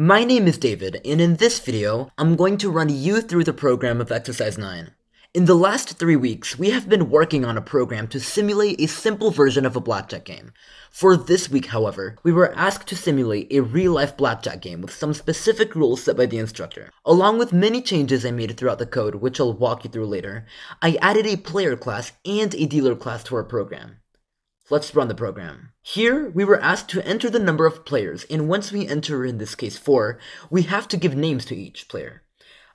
My name is David, and in this video, I'm going to run you through the program of Exercise 9. In the last 3 weeks, we have been working on a program to simulate a simple version of a blackjack game. For this week, however, we were asked to simulate a real-life blackjack game with some specific rules set by the instructor. Along with many changes I made throughout the code, which I'll walk you through later, I added a player class and a dealer class to our program. Let's run the program. Here, we were asked to enter the number of players, and once we enter, in this case 4, we have to give names to each player.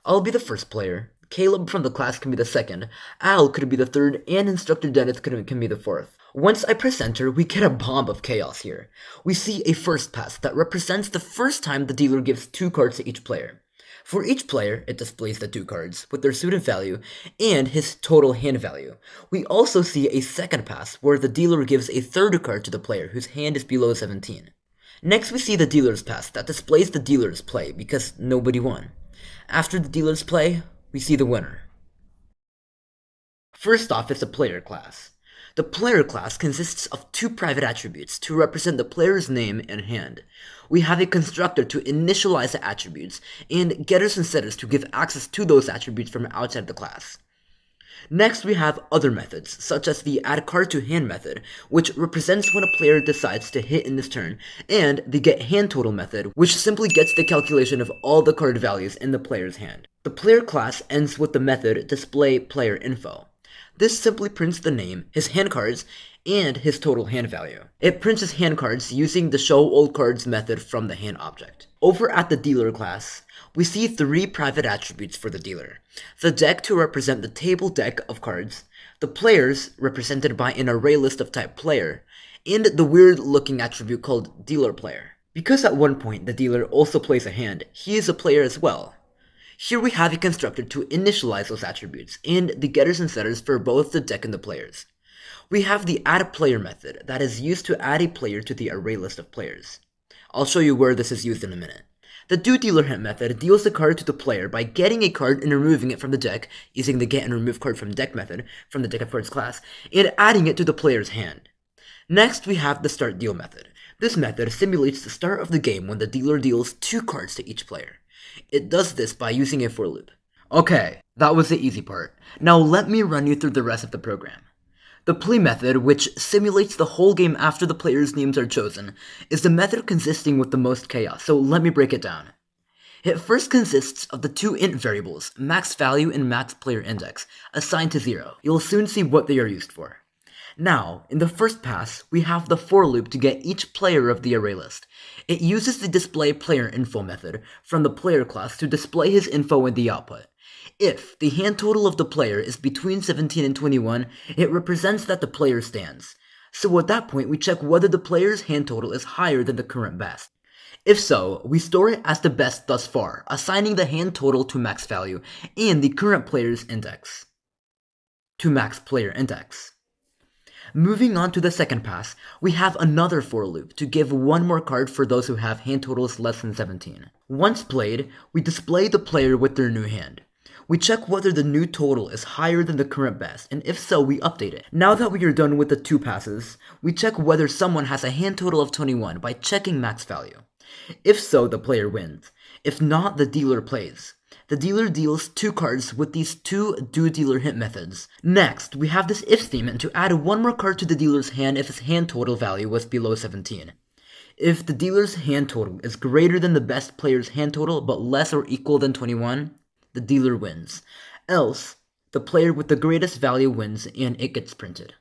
I'll be the first player, Caleb from the class can be the second, Al could be the third, and Instructor Dennis can be the fourth. Once I press enter, we get a bomb of chaos here. We see a first pass that represents the first time the dealer gives 2 cards to each player. For each player, it displays the 2 cards, with their suited value, and his total hand value. We also see a second pass, where the dealer gives a third card to the player whose hand is below 17. Next we see the dealer's pass, that displays the dealer's play, because nobody won. After the dealer's play, we see the winner. First off is the player class. The player class consists of 2 private attributes to represent the player's name and hand. We have a constructor to initialize the attributes, and getters and setters to give access to those attributes from outside the class. Next we have other methods, such as the add card to hand method, which represents when a player decides to hit in this turn, and the get hand total method, which simply gets the calculation of all the card values in the player's hand. The player class ends with the method display player info. This simply prints the name, his hand cards, and his total hand value. It prints his hand cards using the show old cards method from the hand object. Over at the dealer class, we see 3 private attributes for the dealer. The deck to represent the table deck of cards, the players represented by an array list of type player, and the weird looking attribute called dealer player. Because at one point the dealer also plays a hand, he is a player as well. Here we have a constructor to initialize those attributes, and the getters and setters for both the deck and the players. We have the add player method that is used to add a player to the array list of players. I'll show you where this is used in a minute. The do dealer hint method deals the card to the player by getting a card and removing it from the deck, using the get and remove card from deck method from the deck of cards class, and adding it to the player's hand. Next we have the start deal method. This method simulates the start of the game when the dealer deals 2 cards to each player. It does this by using a for loop. Okay, that was the easy part. Now let me run you through the rest of the program. The play method, which simulates the whole game after the players' names are chosen, is the method consisting with the most chaos, so let me break it down. It first consists of the 2 int variables, max value and max player index, assigned to 0. You'll soon see what they are used for. Now, in the first pass, we have the for loop to get each player of the array list. It uses the display player info method from the player class to display his info in the output. If the hand total of the player is between 17 and 21, it represents that the player stands. So at that point, we check whether the player's hand total is higher than the current best. If so, we store it as the best thus far, assigning the hand total to max value and the current player's index to max player index. Moving on to the second pass, we have another for loop to give 1 more card for those who have hand totals less than 17. Once played, we display the player with their new hand. We check whether the new total is higher than the current best, and if so, we update it. Now that we are done with the 2 passes, we check whether someone has a hand total of 21 by checking max value. If so, the player wins. If not, the dealer plays. The dealer deals 2 cards with these 2 do dealer hint methods. Next, we have this if statement to add 1 more card to the dealer's hand if his hand total value was below 17. If the dealer's hand total is greater than the best player's hand total but less or equal than 21, the dealer wins. Else, the player with the greatest value wins and it gets printed.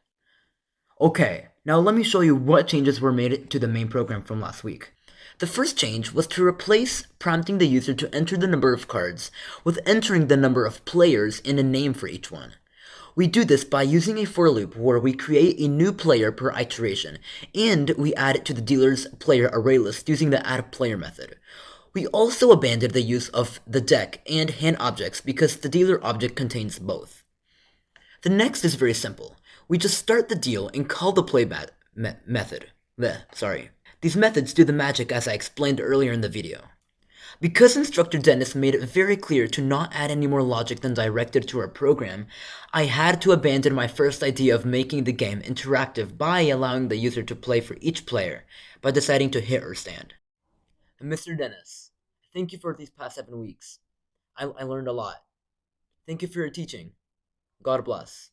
Okay, now let me show you what changes were made to the main program from last week. The first change was to replace prompting the user to enter the number of cards with entering the number of players and a name for each one. We do this by using a for loop where we create a new player per iteration, and we add it to the dealer's player array list using the add player method. We also abandoned the use of the deck and hand objects because the dealer object contains both. The next is very simple. We just start the deal and call the play method. These methods do the magic as I explained earlier in the video. Because Instructor Dennis made it very clear to not add any more logic than directed to our program, I had to abandon my first idea of making the game interactive by allowing the user to play for each player by deciding to hit or stand. Mr. Dennis, thank you for these past 7 weeks. I learned a lot. Thank you for your teaching. God bless.